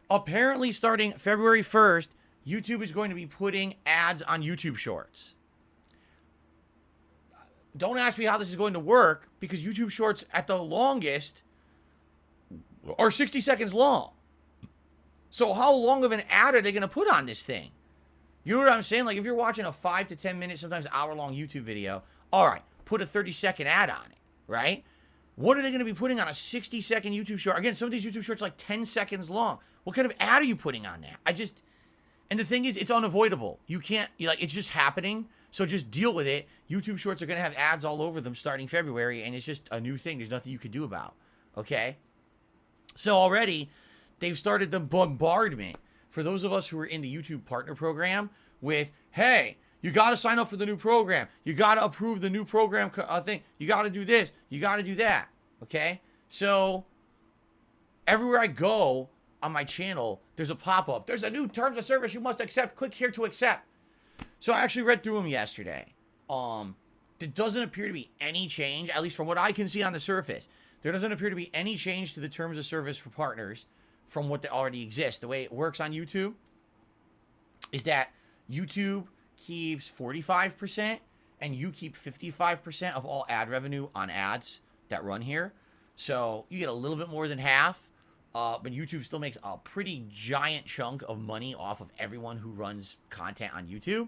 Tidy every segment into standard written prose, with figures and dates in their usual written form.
apparently starting February 1st, YouTube is going to be putting ads on YouTube Shorts. Don't ask me how this is going to work, because YouTube Shorts at the longest are 60 seconds long. So how long of an ad are they going to put on this thing? You know what I'm saying? Like, if you're watching a 5 to 10 minute, sometimes hour-long YouTube video, all right, put a 30-second ad on it, right? What are they going to be putting on a 60-second YouTube short? Again, some of these YouTube shorts are like 10 seconds long. What kind of ad are you putting on that? And the thing is, it's unavoidable. You can't, it's just happening. So just deal with it. YouTube shorts are going to have ads all over them starting February, and it's just a new thing. There's nothing you can do about, okay? So already, they've started the bombardment for those of us who are in the YouTube Partner Program with, hey, you got to sign up for the new program. You got to approve the new program thing. You got to do this. You got to do that, okay? So everywhere I go on my channel, there's a pop-up. There's a new terms of service you must accept. Click here to accept. So I actually read through them yesterday. There doesn't appear to be any change, at least from what I can see on the surface. There doesn't appear to be any change to the terms of service for partners from what they already exist. The way it works on YouTube is that YouTube keeps 45% and you keep 55% of all ad revenue on ads that run here. So you get a little bit more than half, but YouTube still makes a pretty giant chunk of money off of everyone who runs content on YouTube.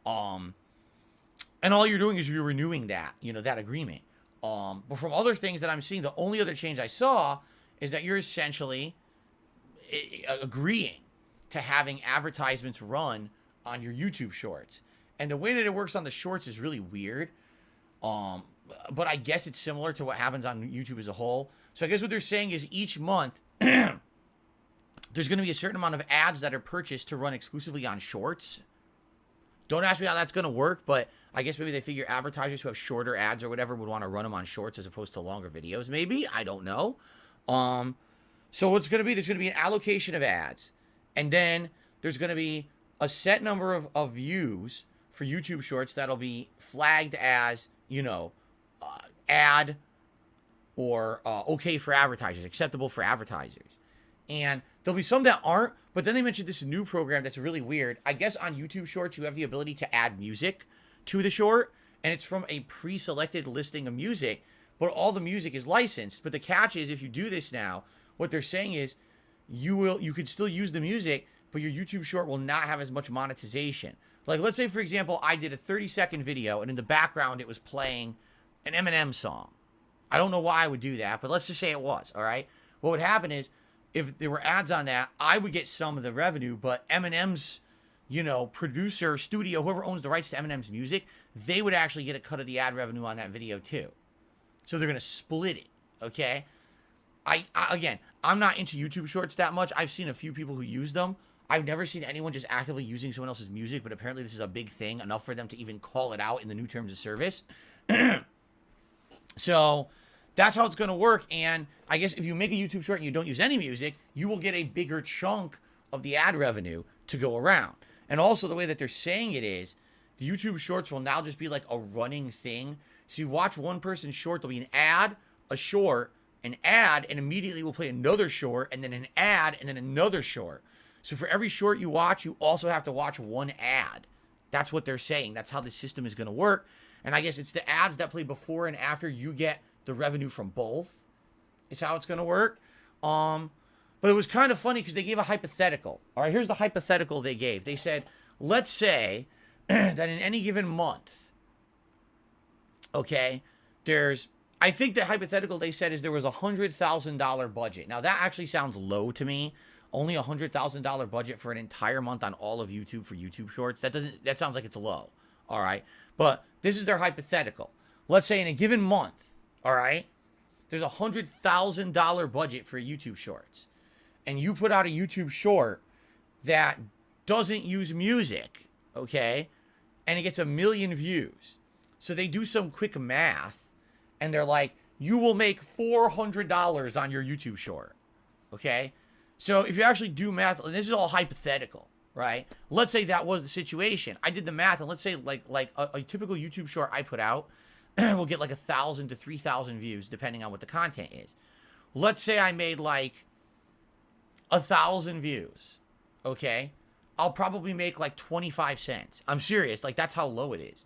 And all you're doing is you're renewing that, that agreement. But from other things that I'm seeing, the only other change I saw is that you're essentially agreeing to having advertisements run on your YouTube shorts. And the way that it works on the shorts is really weird. But I guess it's similar to what happens on YouTube as a whole. So I guess what they're saying is each month, there's going to be a certain amount of ads that are purchased to run exclusively on shorts. Don't ask me how that's going to work, but I guess maybe they figure advertisers who have shorter ads or whatever would want to run them on shorts as opposed to longer videos. Maybe. I don't know. So what's going to be, there's going to be an allocation of ads. And then there's going to be a set number of views for YouTube shorts that'll be flagged as, ad or okay for advertisers, acceptable for advertisers. And there'll be some that aren't, but then they mentioned this new program that's really weird. I guess on YouTube shorts, you have the ability to add music to the short, and it's from a pre-selected listing of music, but all the music is licensed. But the catch is, if you do this now, what they're saying is you could still use the music, but your YouTube short will not have as much monetization. Like, let's say, for example, I did a 30-second video, and in the background, it was playing an Eminem song. I don't know why I would do that, but let's just say it was, all right? What would happen is, if there were ads on that, I would get some of the revenue, but Eminem's, producer, studio, whoever owns the rights to Eminem's music, they would actually get a cut of the ad revenue on that video too. So they're going to split it, okay? Again, I'm not into YouTube shorts that much. I've seen a few people who use them. I've never seen anyone just actively using someone else's music, but apparently this is a big thing, enough for them to even call it out in the new terms of service. So that's how it's going to work. And I guess if you make a YouTube short and you don't use any music, you will get a bigger chunk of the ad revenue to go around. And also the way that they're saying it is, the YouTube shorts will now just be like a running thing. So you watch one person's short, there'll be an ad, a short, an ad, and immediately we'll play another short, and then an ad, and then another short. So for every short you watch, you also have to watch one ad. That's what they're saying. That's how the system is going to work. And I guess it's the ads that play before and after you get the revenue from both is how it's going to work. But it was kind of funny because they gave a hypothetical. All right, here's the hypothetical they gave. They said, let's say that in any given month, okay, I think the hypothetical they said is there was a $100,000 budget. Now that actually sounds low to me. Only a $100,000 budget for an entire month on all of YouTube for YouTube shorts. That sounds like it's low. All right. But this is their hypothetical. Let's say in a given month, all right, there's a $100,000 budget for YouTube shorts. And you put out a YouTube short that doesn't use music, okay, and it gets 1 million views. So they do some quick math, and they're like, you will make $400 on your YouTube short, okay? So if you actually do math, and this is all hypothetical, right? Let's say that was the situation. I did the math, and let's say like a typical YouTube short I put out will get like 1,000 to 3,000 views, depending on what the content is. Let's say I made like 1,000 views, okay, I'll probably make like 25 cents. I'm serious. Like, that's how low it is.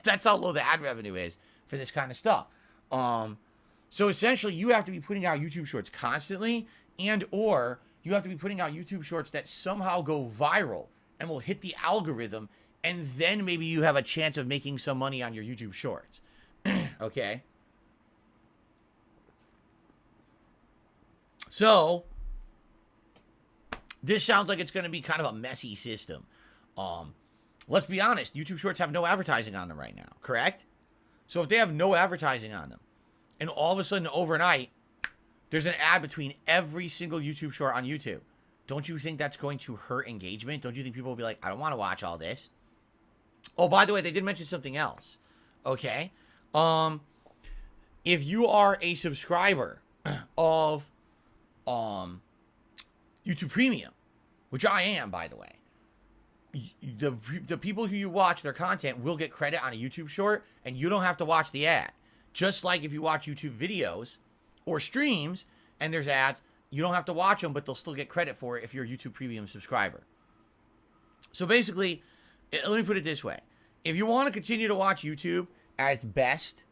That's how low the ad revenue is for this kind of stuff. So essentially, you have to be putting out YouTube Shorts constantly, and or you have to be putting out YouTube Shorts that somehow go viral and will hit the algorithm, and then maybe you have a chance of making some money on your YouTube Shorts. Okay? So, this sounds like it's going to be kind of a messy system. Let's be honest, YouTube Shorts have no advertising on them right now, correct? So if they have no advertising on them, and all of a sudden overnight, there's an ad between every single YouTube short on YouTube, don't you think that's going to hurt engagement? Don't you think people will be like, I don't want to watch all this? Oh, by the way, they did mention something else. Okay? If you are a subscriber of YouTube Premium, which I am, by the way, the people who you watch their content will get credit on a YouTube short, and you don't have to watch the ad. Just like if you watch YouTube videos or streams and there's ads, you don't have to watch them, but they'll still get credit for it if you're a YouTube Premium subscriber. So basically, let me put it this way. If you want to continue to watch YouTube at its best,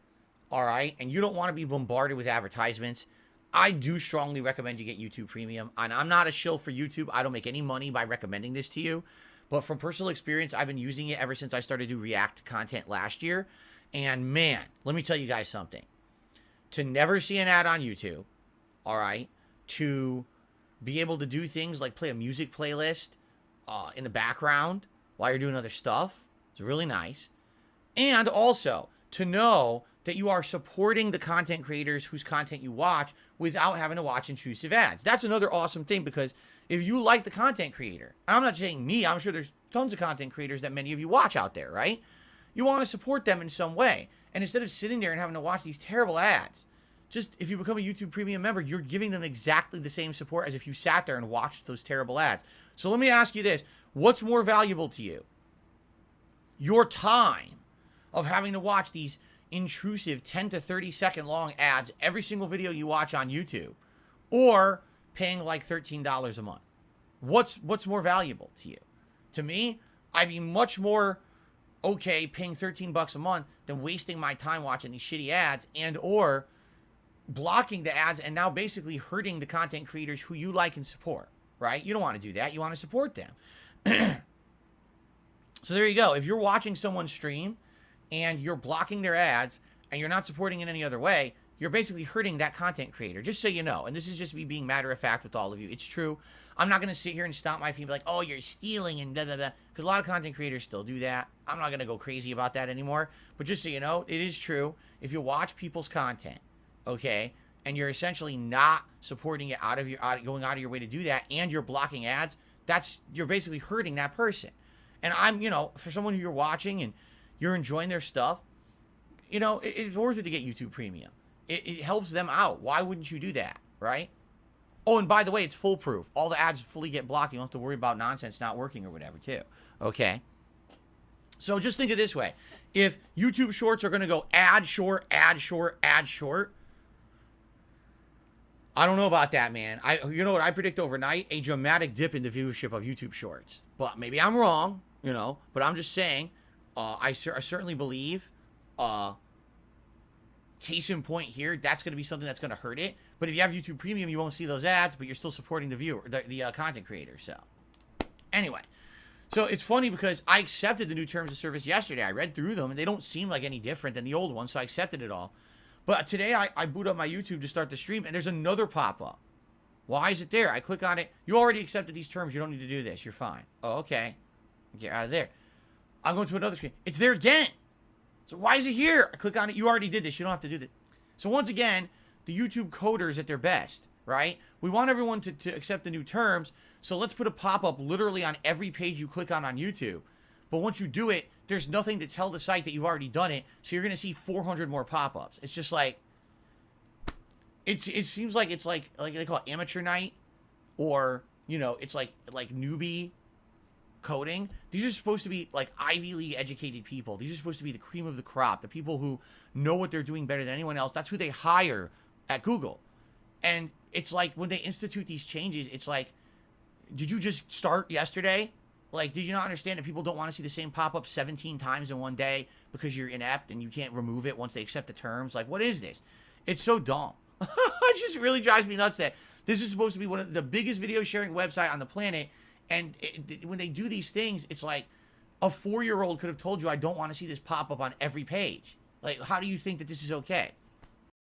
all right, and you don't want to be bombarded with advertisements, I do strongly recommend you get YouTube Premium. And I'm not a shill for YouTube. I don't make any money by recommending this to you. But from personal experience, I've been using it ever since I started to do React content last year. And man, let me tell you guys something. To never see an ad on YouTube, all right, to be able to do things like play a music playlist in the background while you're doing other stuff, it's really nice. And also to know that you are supporting the content creators whose content you watch without having to watch intrusive ads. That's another awesome thing, because if you like the content creator, and I'm not saying me, I'm sure there's tons of content creators that many of you watch out there, right? You want to support them in some way. And instead of sitting there and having to watch these terrible ads, just if you become a YouTube Premium member, you're giving them exactly the same support as if you sat there and watched those terrible ads. So let me ask you this. What's more valuable to you? Your time of having to watch these intrusive 10 to 30 second long ads every single video you watch on YouTube, or paying like $13 a month? What's more valuable to you? To me, I'd be much more okay paying 13 bucks a month than wasting my time watching these shitty ads and or blocking the ads and now basically hurting the content creators who you like and support, right? You don't want to do that. You want to support them. So there you go. If you're watching someone stream and you're blocking their ads and you're not supporting in any other way, you're basically hurting that content creator, just so you know. And this is just me being matter of fact with all of you. It's true. I'm not going to sit here and stomp my feet and be like, oh, you're stealing and blah, blah, blah. Because a lot of content creators still do that. I'm not going to go crazy about that anymore. But just so you know, it is true. If you watch people's content, okay, and you're essentially not supporting it going out of your way to do that, and you're blocking ads, you're basically hurting that person. And I'm, for someone who you're watching and you're enjoying their stuff, it's worth it to get YouTube Premium. It helps them out. Why wouldn't you do that, right? Oh, and by the way, it's foolproof. All the ads fully get blocked. You don't have to worry about nonsense not working or whatever, too. Okay? So just think of it this way. If YouTube Shorts are going to go ad short, ad short, ad short, I don't know about that, man. You know what I predict overnight? A dramatic dip in the viewership of YouTube Shorts. But maybe I'm wrong, but I'm just saying, I certainly believe, case in point here, that's going to be something that's going to hurt it. But if you have YouTube Premium, you won't see those ads, but you're still supporting the content creator. So anyway, so it's funny because I accepted the new terms of service yesterday. I read through them and they don't seem like any different than the old ones, so I accepted it all. But today I boot up my YouTube to start the stream and there's another pop-up. Why is it there? I click on it. You already accepted these terms. You don't need to do this. You're fine. Oh, okay. Get out of there. I'm going to another screen. It's there again. So why is it here? I click on it. You already did this. You don't have to do this. So once again, the YouTube coders at their best, right? We want everyone to accept the new terms. So let's put a pop-up literally on every page you click on YouTube. But once you do it, there's nothing to tell the site that you've already done it. So you're going to see 400 more pop-ups. It's just like, it seems like it's like they call it amateur night, or, it's like newbie coding. These are supposed to be like Ivy League educated people. These are supposed to be the cream of the crop, the people who know what they're doing better than anyone else. That's who they hire at Google. And it's like when they institute these changes, it's like, did you just start yesterday? Like, did you not understand that people don't want to see the same pop-up 17 times in one day because you're inept and you can't remove it once they accept the terms? Like, what is this? It's so dumb. It just really drives me nuts that this is supposed to be one of the biggest video sharing website on the planet. And when they do these things, it's like a 4-year-old could have told you, I don't want to see this pop up on every page. Like, how do you think that this is okay?